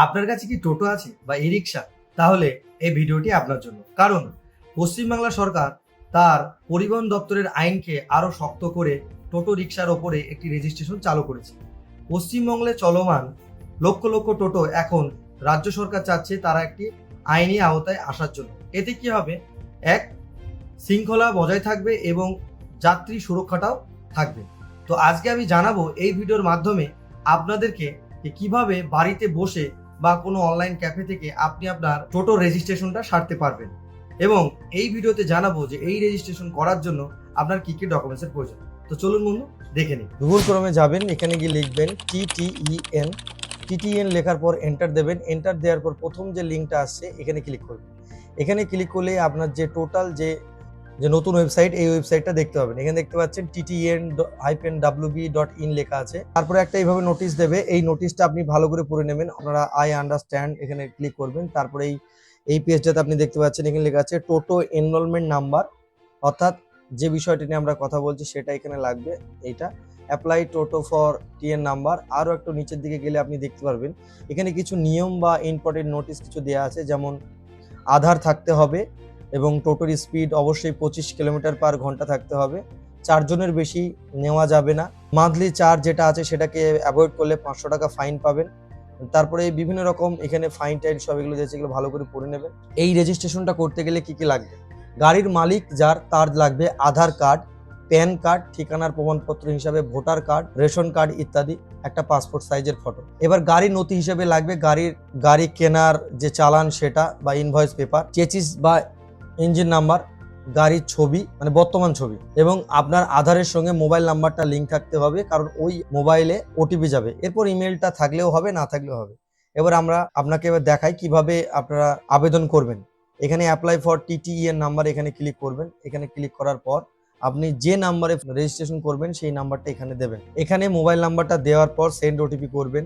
আপনার কাছে কি টোটো আছে বা ই রিক্সা? তাহলে এই ভিডিওটি আপনার জন্য। কারণ পশ্চিমবাংলা সরকার তার পরিবহন দপ্তরের আইনকে আরো শক্ত করে টোটো রিক্সার ওপরে একটি রেজিস্ট্রেশন চালু করেছে। পশ্চিমবঙ্গে চলমান লক্ষ লক্ষ টোটো এখন রাজ্য সরকার চাচ্ছে তারা একটি আইনি আওতায় আসার জন্য। এতে কি হবে? এক, শৃঙ্খলা বজায় থাকবে এবং যাত্রী সুরক্ষাটাও থাকবে। তো আজকে আমি জানাবো এই ভিডিওর মাধ্যমে আপনাদেরকে যে কিভাবে বাড়িতে বসে বা কোনো অনলাইন ক্যাফে থেকে আপনি আপনার টোটো রেজিস্ট্রেশনটা সারতে পারবেন, এবং এই ভিডিওতে জানাবো যে এই রেজিস্ট্রেশন করার জন্য আপনার কি কি ডকুমেন্টসের প্রয়োজন। তো চলুন বন্ধু দেখে নিন। গুগল ক্রমে যাবেন, এখানে গিয়ে লিখবেন টিটিইএন। টিটিএন লেখার পর এন্টার দেবেন। এন্টার দেওয়ার পর প্রথম যে লিঙ্কটা আসছে এখানে ক্লিক করবেন। এখানে ক্লিক করলে আপনার যে টোটাল যে যে নতুন ওয়েবসাইট, এই ওয়েবসাইটটা দেখতে পাবেন। এখানে দেখতে পাচ্ছেন ttn-wb.in লেখা আছে। তারপরে একটা এইভাবে নোটিশ দেবে, এই নোটিশটা আপনি ভালো করে পড়ে নেবেন। আপনারা আই আন্ডারস্ট্যান্ড এখানে ক্লিক করবেন। তারপরে এই পেজটাতে আপনি দেখতে পাচ্ছেন এখানে লেখা আছে টোটো এনরোলমেন্ট নাম্বার, অর্থাৎ যে বিষয়টি নিয়ে আমরা কথা বলছি সেটা এখানে লাগবে। এইটা অ্যাপ্লাই টোটো ফর টিএন নাম্বার। আরও একটু নিচের দিকে গেলে আপনি দেখতে পারবেন এখানে কিছু নিয়ম বা ইম্পর্টেন্ট নোটিশ কিছু দেওয়া আছে, যেমন আধার থাকতে হবে এবং টোটোর স্পিড অবশ্যই 25 কিলোমিটার/ঘন্টা থাকতে হবে। 4 জনের বেশি নেওয়া যাবে না। মান্থলি চার্জ যেটা আছে সেটাকে অ্যাভয়েড করলে 500 টাকা ফাইন পাবেন। তারপরে বিভিন্ন রকম এখানে ফাইন টাইন সব এগুলো দিয়েছে, এগুলো ভালো করে পড়ে নেবেন। এই রেজিস্ট্রেশনটা করতে গেলে কি কি লাগবে? গাড়ির মালিক যার তার লাগবে আধার কার্ড, প্যান কার্ড, ঠিকানার প্রমাণপত্র হিসাবে ভোটার কার্ড, রেশন কার্ড ইত্যাদি, একটা পাসপোর্ট সাইজের ফটো। এবার গাড়ির নথি হিসেবে লাগবে গাড়ি কেনার যে চালান সেটা বা ইনভয়েস পেপার, চেসিস বা ইঞ্জিন নাম্বার, গাড়ির ছবি মানে বর্তমান ছবি, এবং আপনার আধারের সঙ্গে মোবাইল নাম্বারটা লিঙ্ক থাকতে হবে, কারণ ওই মোবাইলে ওটিপি যাবে। এরপর ইমেলটা থাকলেও হবে, না থাকলেও হবে। এবার আমরা আপনাকে এবার দেখাই কিভাবে আপনারা আবেদন করবেন। এখানে অ্যাপ্লাই ফর টিটিইএন নাম্বার এখানে ক্লিক করবেন। এখানে ক্লিক করার পর আপনি যে নাম্বারে রেজিস্ট্রেশন করবেন সেই নাম্বারটা এখানে দেবেন। এখানে মোবাইল নাম্বারটা দেওয়ার পর সেন্ড ওটিপি করবেন।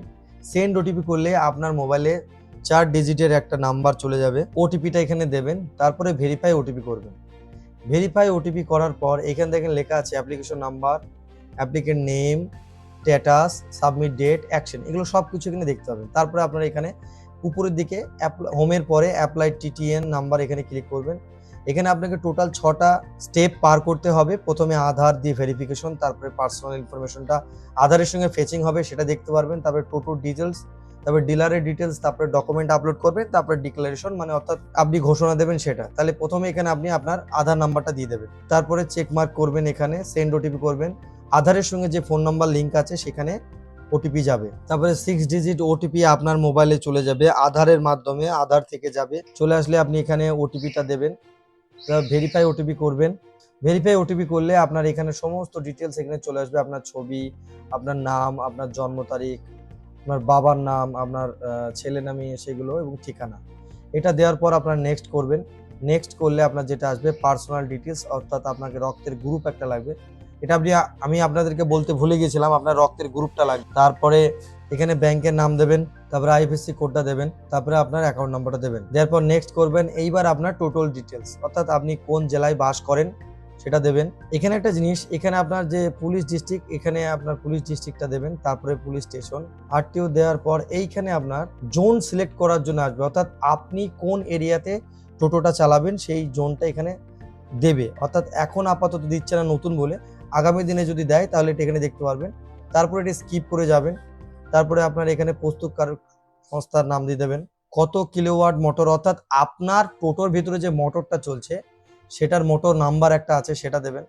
সেন্ড ওটিপি করলে আপনার মোবাইলে 4 ডিজিটের একটা নাম্বার চলে যাবে। ওটিপিটা এখানে দেবেন, তারপরে ভেরিফাই ওটিপি করবেন। ভেরিফাই ওটিপি করার পর এখানে দেখেন লেখা আছে application number, applicant name, status, submit date, action, এগুলো সব কিছু এখানে দেখতে পাবেন। তারপরে আপনারা এখানে উপরের দিকে হোমের পরে অ্যাপ্লাই টিটিএন নাম্বার এখানে ক্লিক করবেন। এখানে আপনাকে টোটাল 6টা স্টেপ পার করতে হবে। প্রথমে আধার দিয়ে ভেরিফিকেশন, তারপরে পার্সোনাল ইনফরমেশনটা আধারের সঙ্গে ফেচিং হবে সেটা দেখতে পারবেন, তারপরে টোটো ডিটেলস, তারপরে ডিলারের ডিটেলস, তারপরে ডকুমেন্ট আপলোড করবেন, তারপরে ডিক্লারেশন মানে অর্থাৎ আপনি ঘোষণা দেবেন সেটা। তাহলে প্রথমে এখানে আপনি আপনার আধার নাম্বারটা দিয়ে দেবেন, তারপরে চেক মার্ক করবেন, এখানে সেন্ড ওটিপি করবেন। আধারের সঙ্গে যে ফোন নাম্বার লিঙ্ক আছে সেখানে ওটিপি যাবে, তারপরে 6 ডিজিট ওটিপি আপনার মোবাইলে চলে যাবে আধারের মাধ্যমে, আধার থেকে যাবে। চলে আসলে আপনি এখানে ওটিপিটা দেবেন, ভেরিফাই ওটিপি করবেন। ভেরিফাই ওটিপি করলে আপনার এখানে সমস্ত ডিটেলস এখানে চলে আসবে, আপনার ছবি, আপনার নাম, আপনার জন্ম তারিখ, আপনার বাবার নাম, আপনার ছেলে নামে সেগুলো, এবং ঠিকানা। এটা দেওয়ার পর আপনার নেক্সট করবেন। নেক্সট করলে আপনার যেটা আসবে পার্সোনাল ডিটেলস, অর্থাৎ আপনাকে রক্তের গ্রুপ একটা লাগবে। এটা আমি আপনাদেরকে বলতে ভুলে গিয়েছিলাম, আপনার রক্তের গ্রুপটা লাগবে। তারপরে এখানে ব্যাংকের নাম দেবেন, তারপরে আইএফএসসি কোডটা দেবেন, তারপরে আপনার অ্যাকাউন্ট নাম্বারটা দেবেন। দেওয়ার পর নেক্সট করবেন। এইবার আপনার টোটাল ডিটেলস, অর্থাৎ আপনি কোন জেলায় বাস করেন সেটা দেবেন। এখানে একটা জিনিস, এখানে আপনার যে পুলিশ ডিস্ট্রিক্ট, এখানে আপনার পুলিশ ডিস্ট্রিক্টটা দেবেন, তারপরে পুলিশ স্টেশন, আরটিও দেওয়ার পর এইখানে আপনার জোন সিলেক্ট করার জন্য আসবে, অর্থাৎ আপনি কোন এরিয়াতে টোটোটা চালাবেন সেই জোনটা এখানে দেবে। অর্থাৎ এখন আপাতত দিচ্ছে না নতুন বলে, আগামী দিনে যদি দেয় তাহলে এটা এখানে দেখতে পারবেন। তারপরে এটা স্কিপ করে যাবেন। তারপরে আপনার এখানে প্রস্তুতকারক সংস্থার নাম দিয়ে দেবেন, কত কিলোওয়াট মোটর, অর্থাৎ আপনার টোটোর ভিতরে যে মোটরটা চলছে সেটার মোটর নাম্বার একটা আছে সেটা দেবেন।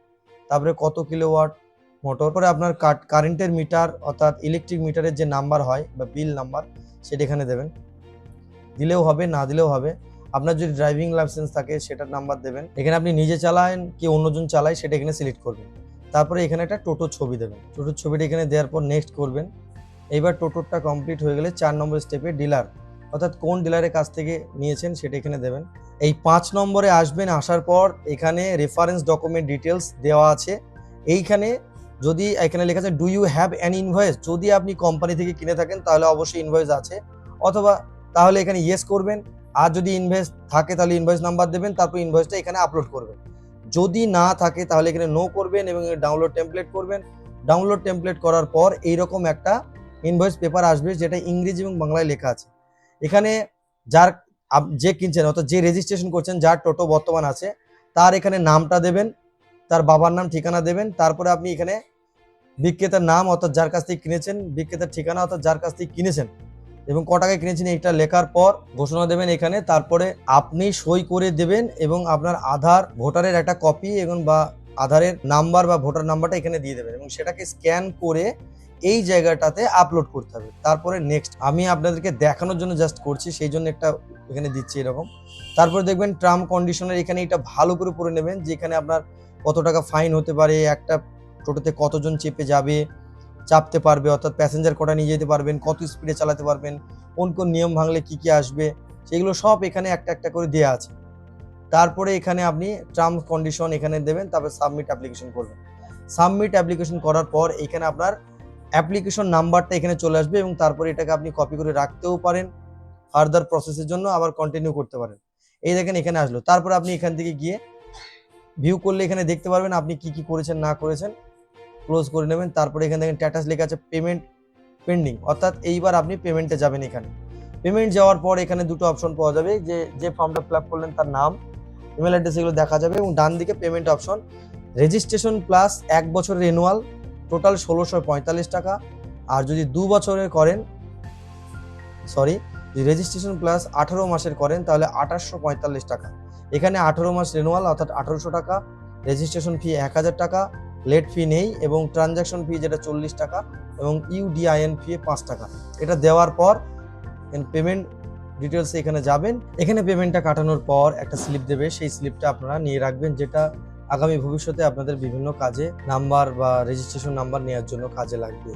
তারপরে কত কিলোওয়াট মোটর, পরে আপনার কারেন্টের মিটার অর্থাৎ ইলেকট্রিক মিটারের যে নাম্বার হয় বা বিল নাম্বার সেটা এখানে দেবেন। দিলেও হবে, না দিলেও হবে। আপনার যদি ড্রাইভিং লাইসেন্স থাকে সেটার নাম্বার দেবেন। এখানে আপনি নিজে চালান কি অন্যজন চালায় সেটা এখানে সিলেক্ট করবেন। তারপরে এখানে একটা টোটোর ছবি দেবেন। টোটোর ছবিটা এখানে দেওয়ার পর নেক্সট করবেন। এইবার টোটোটা কমপ্লিট হয়ে গেলে 4 নম্বর স্টেপে ডিলার, অর্থাৎ কোন ডিলারের কাছ থেকে নিয়েছেন সেটা এখানে দেবেন। এই 5 নম্বরে আসবেন। আসার পর এখানে রেফারেন্স ডকুমেন্ট ডিটেলস দেওয়া আছে। এইখানে যদি এখানে লেখা আছে do you have an invoice, যদি আপনি কোম্পানি থেকে কিনে থাকেন তাহলে অবশ্যই ইনভয়েস আছে, অথবা তাহলে এখানে ইয়েস করবেন। আর যদি ইনভয়েস থাকে তাহলে ইনভয়েস নাম্বার দেবেন, তারপর ইনভয়েসটা এখানে আপলোড করবেন। যদি না থাকে তাহলে এখানে নো করবেন এবং ডাউনলোড টেমপ্লেট করবেন। ডাউনলোড টেমপ্লেট করার পর এইরকম একটা ইনভয়েস পেপার আসবে যেটা ইংরেজি এবং বাংলায় লেখা আছে। এখানে যার যে কিনছেন অর্থাৎ যে রেজিস্ট্রেশন করছেন, যার টোটো বর্তমান আছে, তার এখানে নামটা দেবেন, তার বাবার নাম ঠিকানা দেবেন। তারপরে আপনি এখানে বিক্রেতার নাম অর্থাৎ যার কাছ থেকে কিনেছেন, বিক্রেতার ঠিকানা অর্থাৎ যার কাছ থেকে কিনেছেন এবং ক টাকায় কিনেছেন এটা লেখার পর ঘোষণা দেবেন এখানে। তারপরে আপনি সই করে দেবেন এবং আপনার আধার ভোটারের একটা কপি এবং বা আধারের নাম্বার বা ভোটার নাম্বারটা এখানে দিয়ে দেবেন এবং সেটাকে স্ক্যান করে এই জায়গাটাতে আপলোড করতে হবে। তারপরে নেক্সট আমি আপনাদেরকে দেখানোর জন্য জাস্ট করছি, সেই জন্য একটা এখানে দিচ্ছি এরকম। তারপরে দেখবেন টার্ম কন্ডিশনের এখানে এটা ভালো করে পড়ে নেবেন যে এখানে আপনার কত টাকা ফাইন হতে পারে, একটা টোটোতে কতজন চেপে যাবে, চাপতে পারবে অর্থাৎ প্যাসেঞ্জার কটা নিয়ে যেতে পারবেন, কত স্পিডে চালাতে পারবেন, কোন কোন নিয়ম ভাঙলে কি কি আসবে, সেগুলো সব এখানে একটা একটা করে দেওয়া আছে। তারপরে এখানে আপনি টার্ম কন্ডিশন এখানে দেবেন, তারপরে সাবমিট অ্যাপ্লিকেশন করবেন। সাবমিট অ্যাপ্লিকেশন করার পর এখানে আপনার অ্যাপ্লিকেশন নাম্বারটা এখানে চলে আসবে এবং তারপরে এটাকে আপনি কপি করে রাখতেও পারেন, ফার্দার প্রসেসের জন্য আবার কন্টিনিউ করতে পারেন। এই দেখেন এখানে আসলো। তারপরে আপনি এখান থেকে গিয়ে ভিউ করলে এখানে দেখতে পারবেন আপনি কি কি করেছেন না করেছেন, ক্লোজ করে নেবেন। তারপরে এখানে দেখেন স্ট্যাটাস লেখা আছে পেমেন্ট পেন্ডিং, অর্থাৎ এইবার আপনি পেমেন্টে যাবেন। এখানে পেমেন্ট যাওয়ার পর এখানে দুটো অপশন পাওয়া যাবে, যে ফর্মটা ফিল আপ করলেন তার নাম, ইমেল অ্যাড্রেস এগুলো দেখা যাবে এবং ডান দিকে পেমেন্ট অপশন, রেজিস্ট্রেশন প্লাস 1 বছরের রেনুয়াল টোটাল 1645 টাকা। আর যদি 2 বছরের করেন, সরি, যদি রেজিস্ট্রেশন প্লাস 18 মাসের করেন তাহলে 2845 টাকা। এখানে 18 মাস রেনুয়াল অর্থাৎ 1800 টাকা, রেজিস্ট্রেশন ফি 1000 টাকা, লেট ফি নেই এবং ট্রানজাকশন ফি যেটা 40 টাকা এবং ইউডিআইএন ফি 5 টাকা। এটা দেওয়ার পর পেমেন্ট ডিটেলসে এখানে যাবেন। এখানে পেমেন্টটা কাটানোর পর একটা স্লিপ দেবে, সেই স্লিপটা আপনারা নিয়ে রাখবেন, যেটা আগামী ভবিষ্যতে আপনাদের বিভিন্ন কাজে নাম্বার বা রেজিস্ট্রেশন নাম্বার নেওয়ার জন্য কাজে লাগবে।